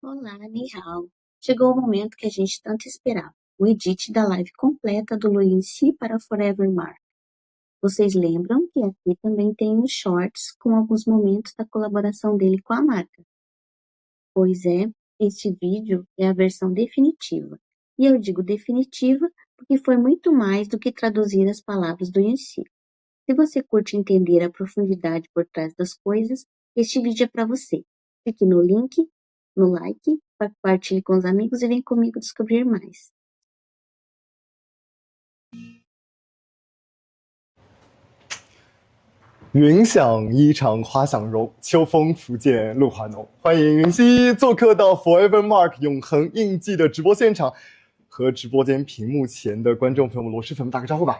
Olá, ni hao. Chegou o momento que a gente tanto esperava, o edit da live completa do Luiz para Forever Mark. Vocês lembram que aqui também tem os shorts com alguns momentos da colaboração dele com a marca? Pois é, este vídeo é a versão definitiva. E eu digo definitiva porque foi muito mais do que traduzir as palavras do Yancy. Se você curte entender a profundidade por trás das coisas, este vídeo é para você. Clique no link, no like, compartilhe com os amigos e vem comigo descobrir mais.云想衣裳花想容，秋风拂槛露华浓。欢迎云溪做客到 Forever Mark 永恒印记的直播现场，和直播间屏幕前的观众朋友们、螺蛳粉们打个招呼吧。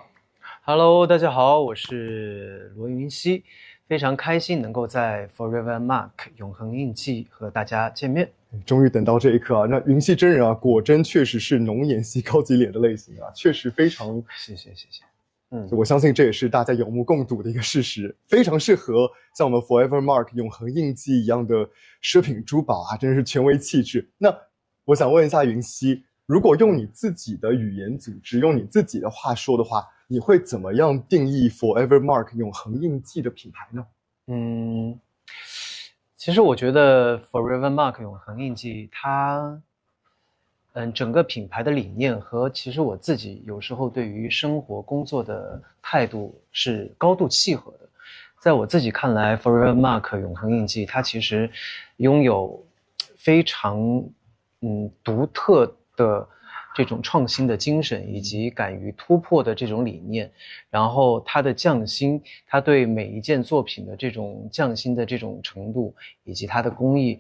Hello， 大家好，我是罗云熙，非常开心能够在 Forever Mark 永恒印记和大家见面。终于等到这一刻啊！那云溪真人啊，果真确实是浓颜系高级脸的类型啊，确实非常谢谢。我相信这也是大家有目共睹的一个事实，非常适合像我们 Forever Mark 永恒印记一样的奢品珠宝啊，真的是权威气质。那我想问一下云溪，如果用你自己的语言组织，用你自己的话说的话，你会怎么样定义 Forever Mark 永恒印记的品牌呢？其实我觉得 Forever Mark 永恒印记它整个品牌的理念和其实我自己有时候对于生活工作的态度是高度契合的。在我自己看来 Forever Mark 永恒印记它其实拥有非常独特的这种创新的精神以及敢于突破的这种理念，然后它的匠心，它对每一件作品的这种匠心的这种程度以及它的工艺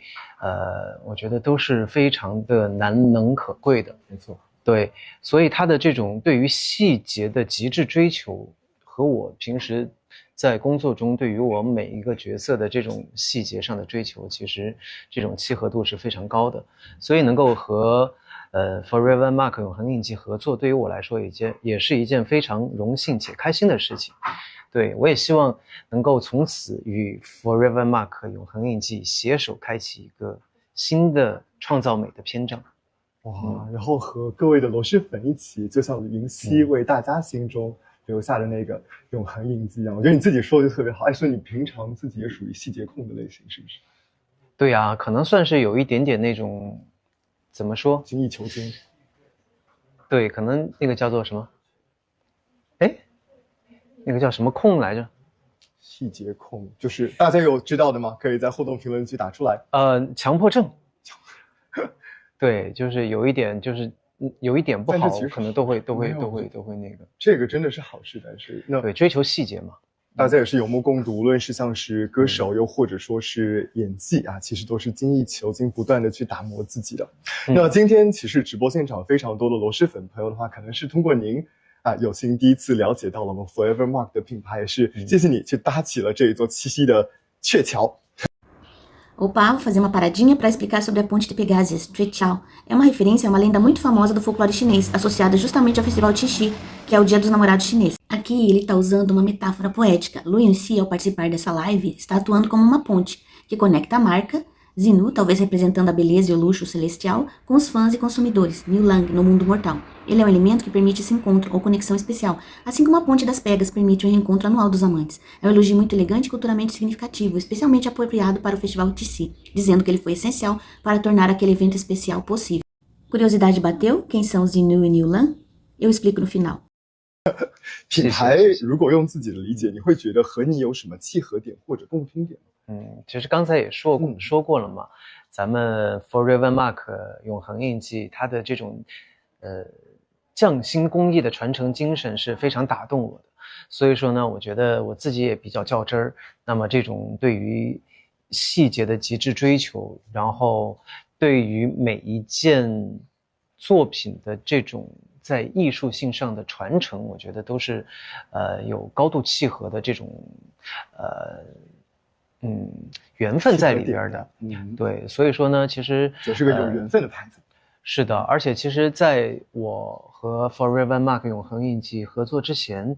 我觉得都是非常的难能可贵的。没错，对，所以它的这种对于细节的极致追求和我平时在工作中对于我每一个角色的这种细节上的追求，其实这种契合度是非常高的，所以能够和Forever Mark 永恒印记合作，对于我来说也是一件非常荣幸且开心的事情。对，我也希望能够从此与 Forever Mark 永恒印记携手开启一个新的创造美的篇章。哇，然后和各位的螺蛳粉一起，就像云溪为大家心中留下的那个永恒印记一样。我觉得你自己说的就特别好，所以你平常自己也属于细节控的类型，是不是？对啊，可能算是有一点点那种怎么说？精益求精。对，可能那个叫做什么？那个叫什么控来着？细节控，就是大家有知道的吗？可以在互动评论区打出来。强迫症。对，就是有一点，就是有一点不好，可能都会那个。这个真的是好事，但是对，追求细节嘛。大家也是有目共睹，无论是像是歌手，又或者说是演技啊，其实都是精益求精，不断的去打磨自己的。那今天其实直播现场非常多的螺蛳粉朋友的话，可能是通过您啊有幸第一次了解到了我们 Forever Mark 的品牌，也是谢谢你去搭起了这一座七夕的鹊桥。Opa, vou fazer uma paradinha para explicar sobre a ponte de Pegasus, Trichao. É uma referência a uma lenda muito famosa do folclore chinês, associada justamente ao festival Qixi, que é o Dia dos Namorados chinês. Aqui ele está usando uma metáfora poética. Lu Yanxi, ao participar dessa live, está atuando como uma ponte que conecta a marca, Xinu, talvez representando a beleza e o luxo celestial, com os fãs e consumidores, Niu Lang, no mundo mortal. Ele é um elemento que permite esse encontro ou conexão especial, assim como a ponte das Pegas permite um reencontro anual dos amantes. É um elogio muito elegante e culturalmente significativo, especialmente apropriado para o festival Qixi, dizendo que ele foi essencial para tornar aquele evento especial possível. Curiosidade bateu? Quem são Xinu e Niu Lang? Eu explico no final. 品牌如果用自己的理解，你会觉得和你有什么契合点或者共通点？其实刚才也说过了嘛，咱们 Forever Mark 永恒印记它的这种匠心工艺的传承精神是非常打动我的，所以说呢，我觉得我自己也比较较真儿。那么这种对于细节的极致追求，然后对于每一件作品的这种在艺术性上的传承，我觉得都是有高度契合的这种缘分在里边的。对，所以说呢，其实这是个有缘分的牌子。是的，而且其实在我和 Forever Mark 永恒印记合作之前，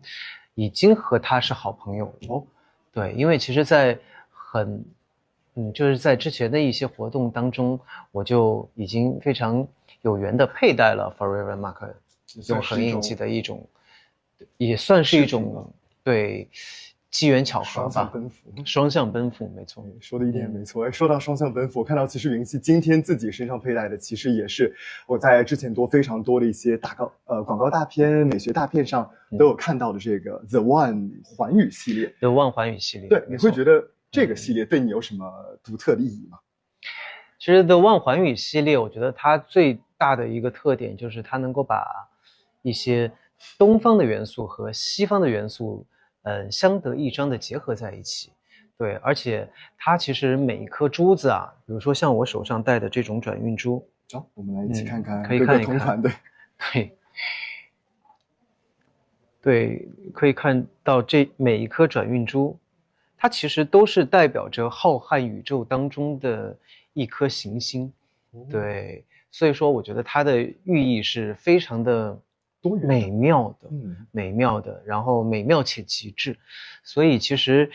已经和他是好朋友了。对，因为其实在很就是在之前的一些活动当中，我就已经非常有缘的佩戴了 Forever Mark 永恒印记的一种，也算是一种对机缘巧合吧。双向奔赴，没错，说的一点没错。说到双向奔赴，我看到其实云溪今天自己身上佩戴的，其实也是我在之前非常多的一些广告大片、美学大片上都有看到的这个 The One 环宇系列。The One 环宇系列，对，你会觉得这个系列对你有什么独特的意义吗？其实 The One 环宇系列，我觉得它最大的一个特点就是它能够把一些东方的元素和西方的元素相得益彰的结合在一起。对，而且它其实每一颗珠子啊，比如说像我手上戴的这种转运珠，好，我们来一起看看，可以看一看，同款，对，可以看到这每一颗转运珠，它其实都是代表着浩瀚宇宙当中的一颗行星。对，所以说我觉得它的寓意是非常的美妙的，美妙的，然后美妙且极致。所以其实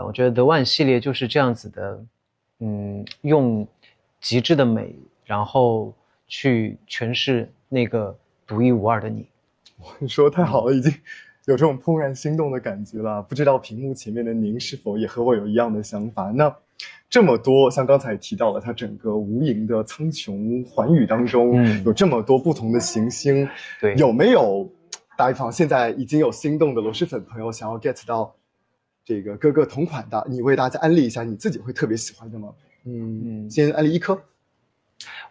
我觉得 The One 系列就是这样子的，用极致的美，然后去诠释那个独一无二的你。你说太好了，已经有这种怦然心动的感觉了。不知道屏幕前面的您是否也和我有一样的想法？那这么多，像刚才提到了，它整个无垠的苍穹环宇当中，有这么多不同的行星，对，有没有打比方，现在已经有心动的螺蛳粉朋友想要 get 到这个各个同款的，你为大家安利一下你自己会特别喜欢的吗？先安利一颗。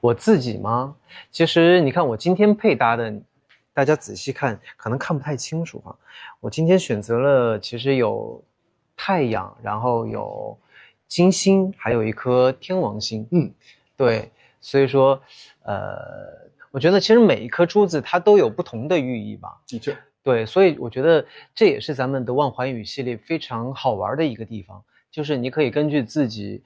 我自己吗？其实你看我今天配搭的，大家仔细看可能看不太清楚啊。我今天选择了其实有太阳，然后有金星，还有一颗天王星。对，所以说我觉得其实每一颗珠子它都有不同的寓意吧。的确，对，所以我觉得这也是咱们的万环宇系列非常好玩的一个地方，就是你可以根据自己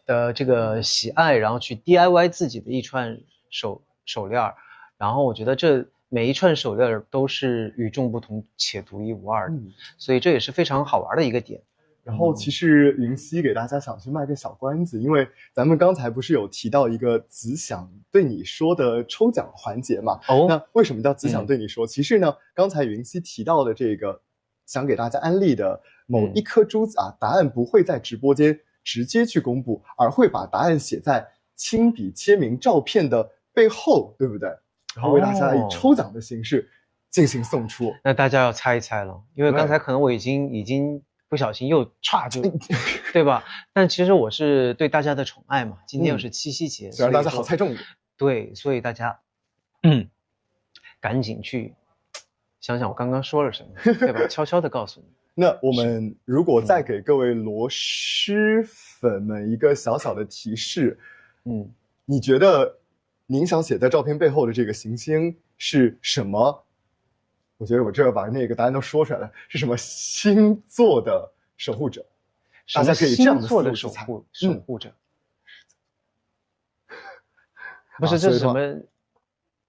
的这个喜爱，然后去 DIY 自己的一串手链，然后我觉得这每一串手链都是与众不同且独一无二的，所以这也是非常好玩的一个点。然后其实云溪给大家想去卖个小关子，因为咱们刚才不是有提到一个子想对你说的抽奖环节嘛？那为什么叫子想对你说？其实呢，刚才云溪提到的这个想给大家安利的某一颗珠子啊，答案不会在直播间直接去公布，而会把答案写在亲笔签名照片的背后，对不对？然后为大家以抽奖的形式进行送出。那大家要猜一猜了，因为刚才可能我已经不小心又歘就对吧？但其实我是对大家的宠爱嘛，今天又是七夕节，让大家好猜中一点。对，所以大家赶紧去想想我刚刚说了什么，对吧？悄悄的告诉你。那我们如果再给各位螺蛳粉们一个小小的提示，你觉得您想写在照片背后的这个行星是什么？我觉得我这要把那个答案都说出来了，是什么星座的守护者？大家可以这样的思路去猜。守护者，不是这是什么？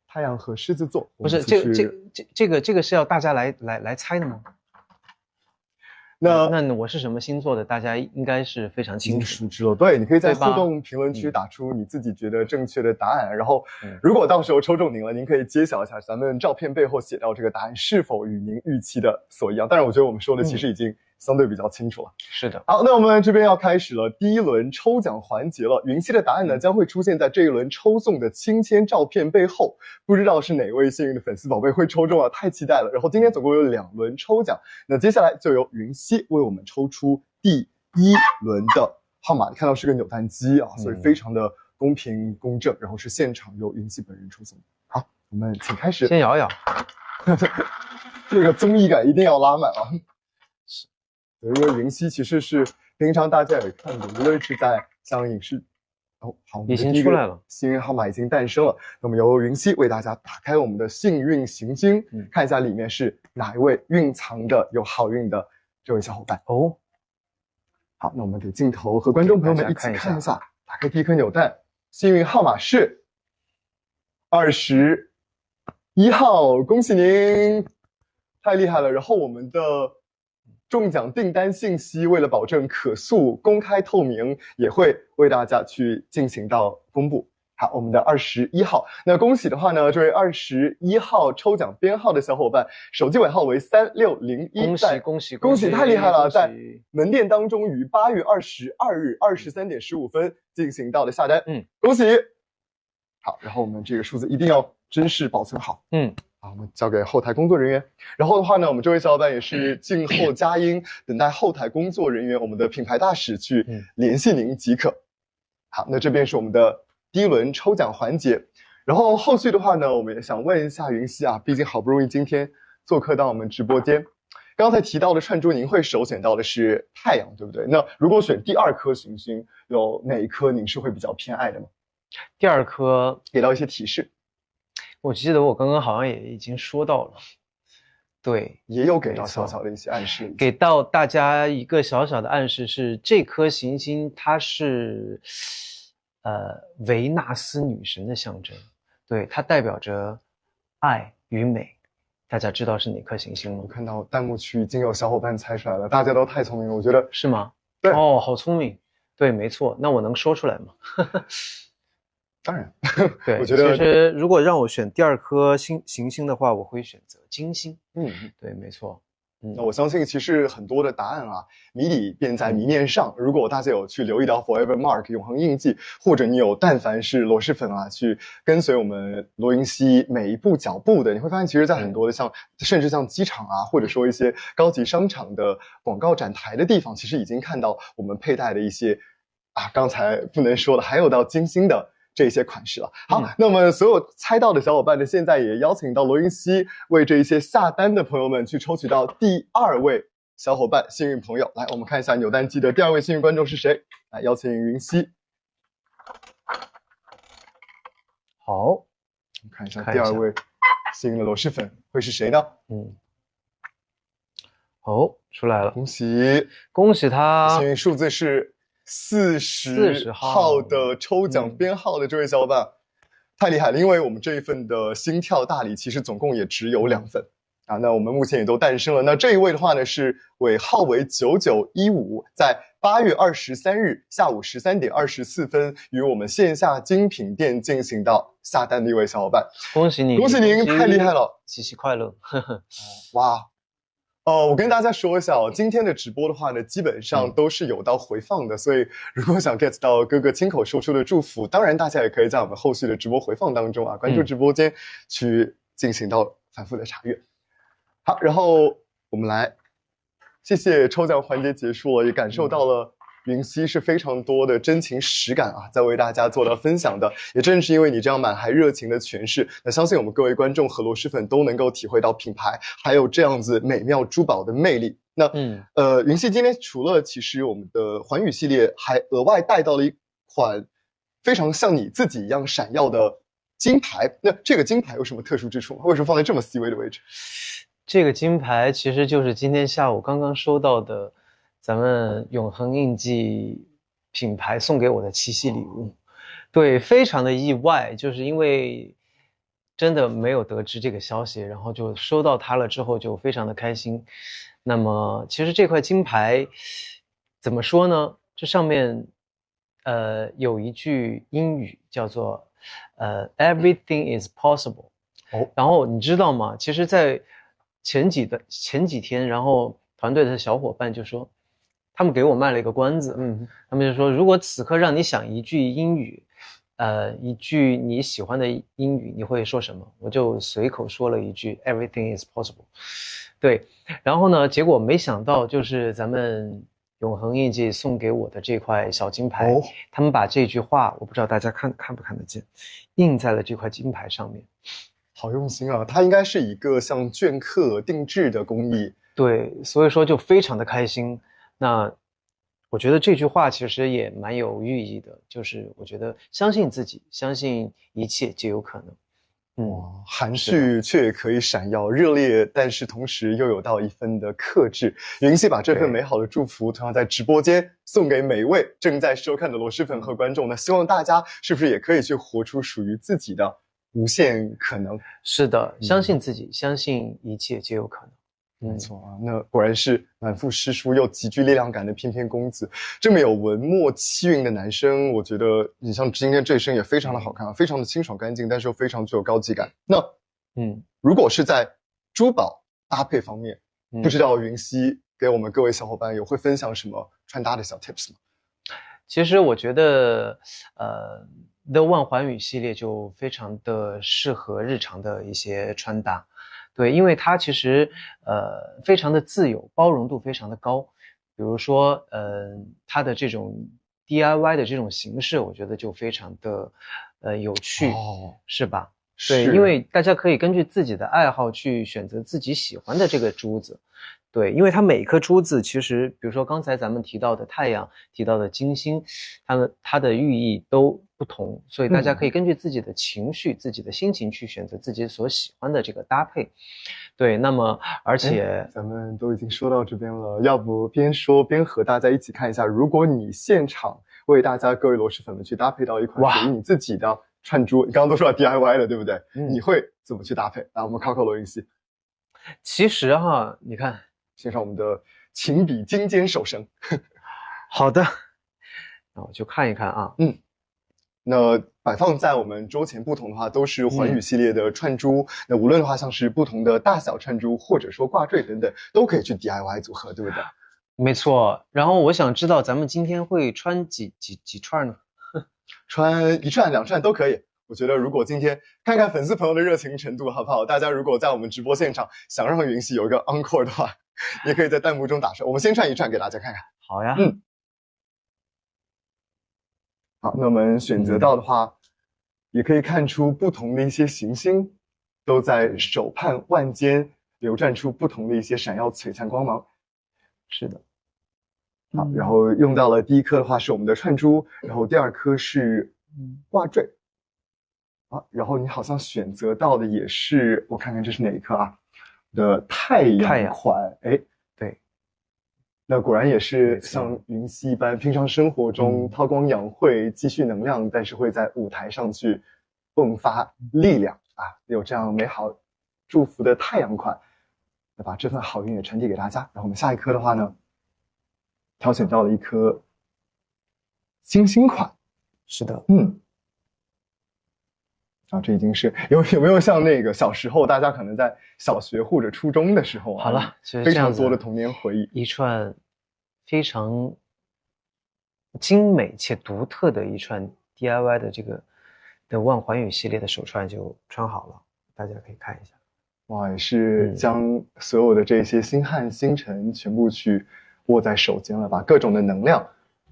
太阳和狮子座。不是这个是要大家来猜的吗？那我是什么星座的？大家应该是非常清楚知道。对，你可以在互动评论区打出你自己觉得正确的答案，然后如果到时候抽中您了，您可以揭晓一下咱们照片背后写到这个答案是否与您预期的所一样。当然我觉得我们说的其实已经相对比较清楚了。是的。好，那我们这边要开始了第一轮抽奖环节了。云溪的答案呢将会出现在这一轮抽送的亲签照片背后，不知道是哪位幸运的粉丝宝贝会抽中啊，太期待了。然后今天总共有2轮抽奖，那接下来就由云溪为我们抽出第1轮的号码。你看到是个扭蛋机啊，所以非常的公平公正，然后是现场由云溪本人出送。好，我们请开始。先摇一摇。这个综艺感一定要拉满啊。因为云溪其实是平常大家也看过，无论是在像影视好，已经出来了，幸运号码已经诞生了。那么由云溪为大家打开我们的幸运行星，看一下里面是哪一位蕴藏的有好运的这位小伙伴。好，那我们给镜头和观众朋友们一起看一下，打开第一颗扭蛋，幸运号码是21号，恭喜您，太厉害了。然后我们的中奖订单信息为了保证可溯、公开透明，也会为大家去进行到公布。好，我们的21号，那恭喜的话呢，这位21号抽奖编号的小伙伴，手机尾号为3601，恭喜，太厉害了，在门店当中于8月22日23点15分进行到了下单，恭喜。好，然后我们这个数字一定要珍视保存好，好，我们交给后台工作人员。然后的话呢，我们这位小伙伴也是静候佳音，等待后台工作人员，我们的品牌大使去联系您即可。好，那这边是我们的第一轮抽奖环节。然后后续的话呢，我们也想问一下云溪啊，毕竟好不容易今天做客到我们直播间，刚才提到的串珠，您会首选到的是太阳，对不对？那如果选第2颗行星，有哪一颗您是会比较偏爱的吗？第2颗给到一些提示。我记得我刚刚好像也已经说到了，对，也有给到小小的一些暗示，给到大家一个小小的暗示是，这颗行星它是维纳斯女神的象征，对，它代表着爱与美。大家知道是哪颗行星吗？我看到弹幕区已经有小伙伴猜出来了，大家都太聪明了，我觉得是吗？对，哦，好聪明，对，没错，那我能说出来吗？当然，对，我觉得其实如果让我选第2颗行星的话，我会选择金星。对，没错。那我相信其实很多的答案啊，谜底便在谜面上。如果大家有去留意到 Forever Mark 永恒印记，或者你有但凡是螺蛳粉啊，去跟随我们罗云熙每一步脚步的，你会发现其实在很多的甚至像机场啊，或者说一些高级商场的广告展台的地方，其实已经看到我们佩戴的一些刚才不能说的，还有到金星的这些款式了。好，那么所有猜到的小伙伴呢，现在也邀请到罗云熙为这一些下单的朋友们去抽取到第2位小伙伴幸运朋友。来，我们看一下扭蛋机的第2位幸运观众是谁？来，邀请云熙。好，我们看一下第2位幸运的螺蛳粉会是谁呢？好，出来了，恭喜，恭喜他！幸运数字是40号的抽奖编号的这位小伙伴，太厉害了！因为我们这一份的心跳大礼其实总共也只有2份那我们目前也都诞生了。那这一位的话呢是尾号为9915，在8月23日下午13点24分与我们线下精品店进行到下单的一位小伙伴，恭喜你，恭喜您，太厉害了，七夕快乐！哇！我跟大家说一下今天的直播的话呢，基本上都是有到回放的，所以如果想 get 到哥哥亲口说出的祝福，当然大家也可以在我们后续的直播回放当中关注直播间去进行到反复的查阅。好，然后我们来，谢谢抽奖环节结束了，也感受到了云溪是非常多的真情实感在为大家做到分享的，也正是因为你这样满含热情的诠释，那相信我们各位观众和螺蛳粉都能够体会到品牌还有这样子美妙珠宝的魅力。那云溪今天除了其实我们的环宇系列，还额外带到了一款非常像你自己一样闪耀的金牌，那这个金牌有什么特殊之处吗？为什么放在这么 C 位的位置？这个金牌其实就是今天下午刚刚收到的咱们永恒印记品牌送给我的七夕礼物。对，非常的意外，就是因为真的没有得知这个消息，然后就收到它了之后就非常的开心。那么其实这块金牌怎么说呢，这上面有一句英语叫做everything is possible。然后你知道吗，其实在前几天，然后团队的小伙伴就说，他们给我卖了一个关子，他们就说，如果此刻让你想一句英语，一句你喜欢的英语，你会说什么？我就随口说了一句 Everything is possible。对，然后呢，结果没想到就是咱们永恒印记送给我的这块小金牌，他们把这句话，我不知道大家看不看得见，印在了这块金牌上面。好用心啊，它应该是一个像镌刻定制的工艺。对，所以说就非常的开心。那我觉得这句话其实也蛮有寓意的，就是我觉得相信自己，相信一切皆有可能。含蓄却可以闪耀，热烈但是同时又有到一分的克制。云溪把这份美好的祝福同样在直播间送给每一位正在收看的螺蛳粉和观众呢，希望大家是不是也可以去活出属于自己的无限可能？是的，相信自己，相信一切皆有可能。没错啊，那果然是满腹诗书又极具力量感的翩翩公子。这么有文墨气韵的男生，我觉得你像今天这一身也非常的好看啊，非常的清爽干净，但是又非常具有高级感。那如果是在珠宝搭配方面，不知道云溪给我们各位小伙伴有会分享什么穿搭的小 tips 吗？其实我觉得The One 环宇系列就非常的适合日常的一些穿搭。对，因为它其实非常的自由，包容度非常的高。比如说它的这种 DIY 的这种形式，我觉得就非常的有趣，是吧？对，因为大家可以根据自己的爱好去选择自己喜欢的这个珠子。对，因为它每一颗珠子其实，比如说刚才咱们提到的太阳，提到的金星，它的寓意都不同，所以大家可以根据自己的情绪、自己的心情去选择自己所喜欢的这个搭配。对，那么而且咱们都已经说到这边了，要不边说边和大家一起看一下，如果你现场为大家各位螺蛳粉们去搭配到一款属于你自己的串珠，你刚刚都说到 DIY 了，对不对？你会怎么去搭配？来，我们考考罗云熙。其实哈，你看。献上我们的情比金坚手绳。好的，那我就看一看啊。那摆放在我们桌前不同的话，都是环宇系列的串珠。那无论的话，像是不同的大小串珠，或者说挂坠等等，都可以去 DIY 组合，对不对？没错。然后我想知道咱们今天会穿几串呢？穿一串、两串都可以。我觉得如果今天看看粉丝朋友的热情程度好不好，大家如果在我们直播现场想让云溪有一个 encore 的话，也可以在弹幕中打出。我们先串一串给大家看看。好呀。好，那我们选择到的话，也可以看出不同的一些行星都在手畔腕间流转出不同的一些闪耀璀璨光芒。是的。好，然后用到了第一颗的话是我们的串珠，然后第二颗是挂坠。啊，然后你好像选择到的也是，我看看这是哪一颗啊？的太阳款，哎，对，那果然也是像云溪一般，平常生活中韬光养晦，积蓄能量，但是会在舞台上去迸发力量啊，有这样美好祝福的太阳款，那把这份好运也传递给大家。然后我们下一颗的话呢，挑选到了一颗金星款，是的，啊，这已经是有没有像那个小时候大家可能在小学或者初中的时候啊，好了，非常多的童年回忆，一串非常精美且独特的一串 DIY 的这个的万环宇系列的手串就穿好了，大家可以看一下。哇，也是将所有的这些星汉星辰全部去握在手间了，把各种的能量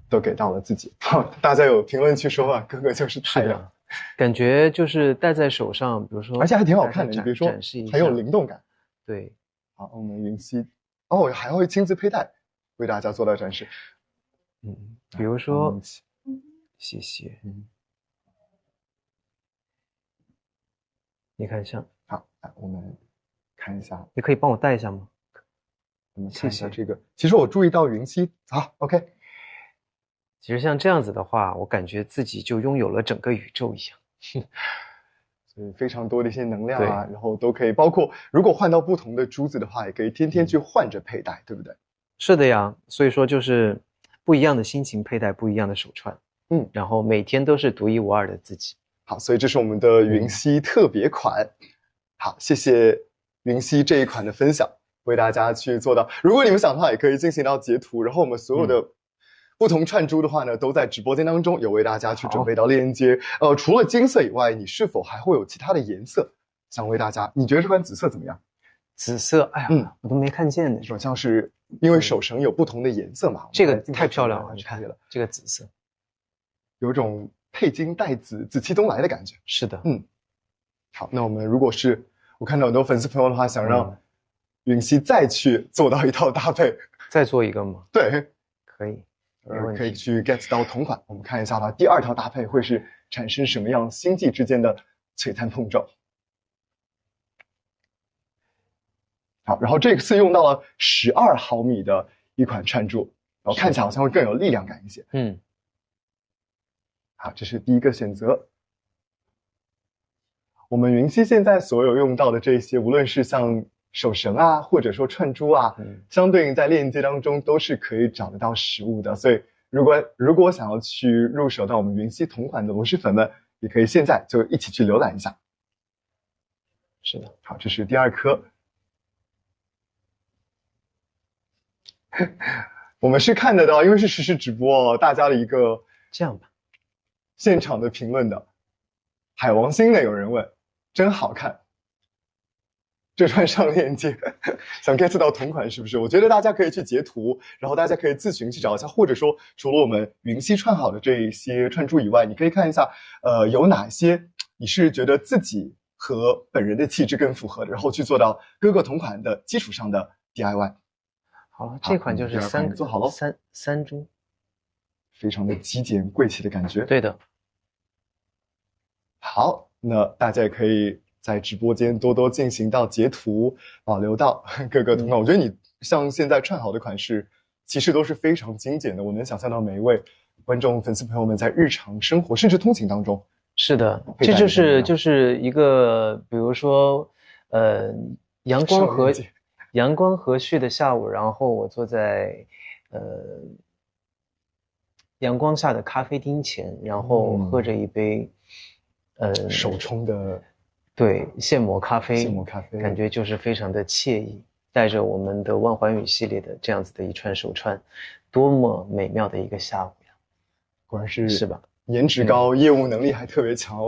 都给到了自己。大家有评论区说啊，哥哥就是太阳。感觉就是戴在手上，比如说，而且还挺好看的。你比如说，很有灵动感。对，好，我们云溪哦，还会亲自佩戴，为大家做到展示。比如说，谢谢。你看像好，来我们看一下，你可以帮我戴一下吗？我们看一下这个。其实我注意到云溪，好 ，OK。其实像这样子的话，我感觉自己就拥有了整个宇宙一样。所以非常多的一些能量啊，然后都可以，包括如果换到不同的珠子的话，也可以天天去换着佩戴，对不对？是的呀，所以说就是不一样的心情佩戴不一样的手串，然后每天都是独一无二的自己。好，所以这是我们的云溪特别款。好，谢谢云溪这一款的分享，为大家去做到。如果你们想的话，也可以进行到截图，然后我们所有的不同串珠的话呢，都在直播间当中有为大家去准备到链接。除了金色以外，你是否还会有其他的颜色想为大家？你觉得这款紫色怎么样？紫色，哎呀，我都没看见呢。好像是因为手绳有不同的颜色嘛。这个太漂亮了，你看这个紫色，有种佩金戴紫，紫气东来的感觉。是的，好，那我们如果是我看到很多粉丝朋友的话，想让允熙再去做到一套搭配，再做一个吗？对，可以。可以去 get 到同款。我们看一下它第二套搭配会是产生什么样星际之间的璀璨碰撞。好，然后这次用到了12毫米的一款串珠，然后看起来好像会更有力量感一些。好，这是第一个选择。我们云溪现在所有用到的这些，无论是像手绳啊，或者说串珠啊，相对应在链接当中都是可以找得到实物的。所以如果想要去入手到我们云溪同款的螺蛳粉们，也可以现在就一起去浏览一下。是的，好，这是第2颗。我们是看得到，因为是实时直播大家的一个这样吧，现场的评论的。海王星呢，有人问，真好看。这串上链接，想 get 到同款是不是？我觉得大家可以去截图，然后大家可以自行去找一下，或者说除了我们云溪串好的这一些串珠以外，你可以看一下，有哪些你是觉得自己和本人的气质更符合的，然后去做到各个同款的基础上的 DIY。好了，这款就是做好了，三珠，非常的极简贵气的感觉。对的。好，那大家也可以在直播间多多进行到截图，保留到各个同款。我觉得你像现在串好的款式，其实都是非常精简的。我能想象到每一位观众、粉丝朋友们在日常生活甚至通勤当中，是的，这就是一个，比如说，阳光和煦的下午，然后我坐在阳光下的咖啡厅前，然后喝着一杯手冲的。对，现磨咖啡，感觉就是非常的惬意，带着我们的万环宇系列的这样子的一串手串，多么美妙的一个下午呀！果然是吧？颜值高，业务能力还特别强。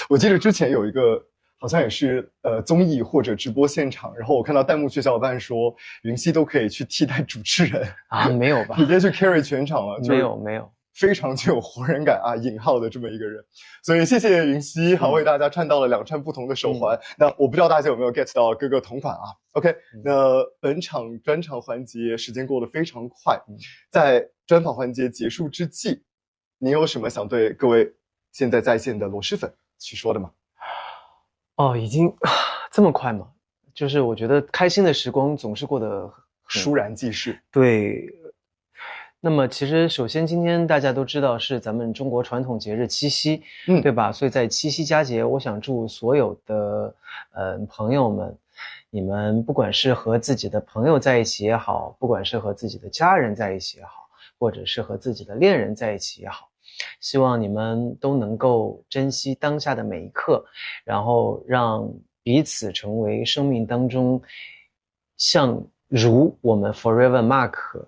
我记得之前有一个好像也是综艺或者直播现场，然后我看到弹幕区小伙伴说云溪都可以去替代主持人啊，没有吧？直接去 carry 全场了，没有。非常具有活人感啊，引号的这么一个人，所以谢谢云溪，好为大家串到了2串不同的手环。那我不知道大家有没有 get 到各个同款啊 ？OK， 那本场专场环节时间过得非常快，在专访环节结束之际，你有什么想对各位现在在线的螺蛳粉去说的吗？哦，已经这么快吗？就是我觉得开心的时光总是过得倏然即逝。对。那么其实首先今天大家都知道是咱们中国传统节日七夕，对吧？所以在七夕佳节，我想祝所有的朋友们，你们不管是和自己的朋友在一起也好，不管是和自己的家人在一起也好，或者是和自己的恋人在一起也好，希望你们都能够珍惜当下的每一刻，然后让彼此成为生命当中像如我们 Forever Mark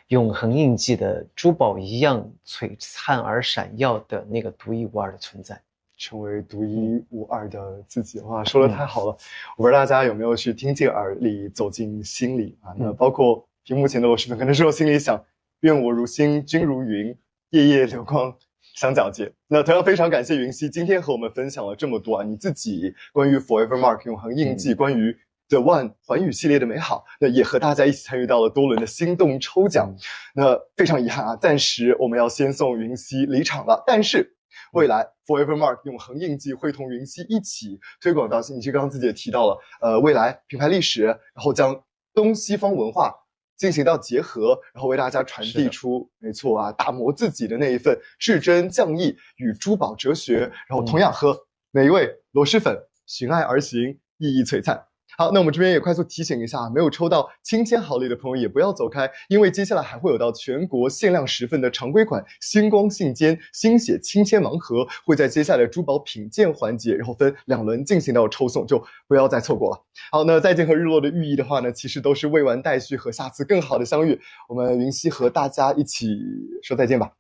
永恒印记的珠宝一样璀璨而闪耀的那个独一无二的存在，成为独一无二的自己。哇，说得太好了！我不知道大家有没有去听进耳里，走进心里啊？那包括屏幕前的螺蛳粉，可能是我心里想，愿我如星，君如云，夜夜流光相皎洁。那同样非常感谢云溪今天和我们分享了这么多啊，你自己关于 Forever Mark 永恒印记，关于The One 环宇系列的美好，那也和大家一起参与到了多轮的心动抽奖。那非常遗憾啊，暂时我们要先送云溪离场了。但是未来 Forever Mark 永恒印记会同云溪一起推广到，你是刚刚自己也提到了，未来品牌历史，然后将东西方文化进行到结合，然后为大家传递出，没错啊，打磨自己的那一份至真匠艺与珠宝哲学，然后同样和每一位螺蛳粉寻爱而行，熠熠璀璨。好，那我们这边也快速提醒一下，没有抽到亲签好礼的朋友也不要走开，因为接下来还会有到全国限量10份的常规款星光信笺新血亲签盲盒，会在接下来的珠宝品鉴环节，然后分2轮进行到抽送，就不要再错过了。好，那再见和日落的寓意的话呢，其实都是未完待续和下次更好的相遇。我们云溪和大家一起说再见吧。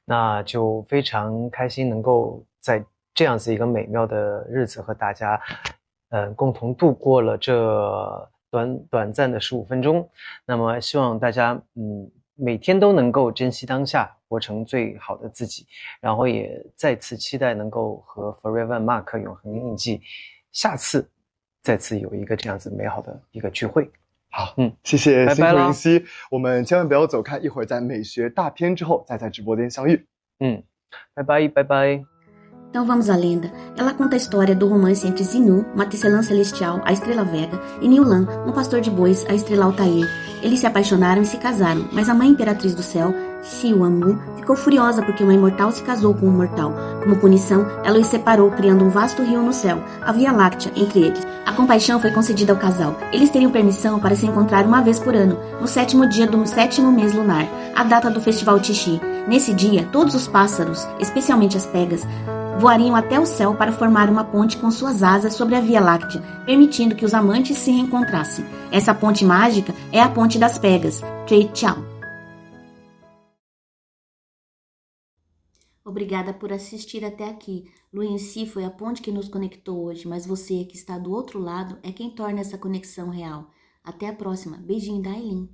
那就非常开心能够在这样子一个美妙的日子和大家共同度过了这短暂的15分钟。那么希望大家每天都能够珍惜当下，活成最好的自己，然后也再次期待能够和 Forever Mark 永恒印记下次再次有一个这样子美好的一个聚会。好，谢谢辛苦云溪，我们千万不要走开，一会儿在美学大片之后再在直播间相遇。拜拜，拜拜。Então vamos à lenda. Ela conta a história do romance entre Zinu, uma tecelã celestial, a estrela Vega, e Niulan, um pastor de bois, a estrela Altair. Eles se apaixonaram e se casaram, mas a mãe imperatriz do céu Xiuamu ficou furiosa porque uma imortal se casou com um mortal. Como punição, ela os separou, criando um vasto rio no céu, a Via Láctea, entre eles. A compaixão foi concedida ao casal. Eles teriam permissão para se encontrar uma vez por ano, no 7º dia do 7º mês lunar, a data do festival Qixi. Nesse dia, todos os pássaros, especialmente as pegas, voariam até o céu para formar uma ponte com suas asas sobre a Via Láctea, permitindo que os amantes se reencontrassem. Essa ponte mágica é a Ponte das Pegas, Trichao. Obrigada por assistir até aqui. Lu em si foi a ponte que nos conectou hoje, mas você que está do outro lado é quem torna essa conexão real. Até a próxima. Beijinho da Aileen.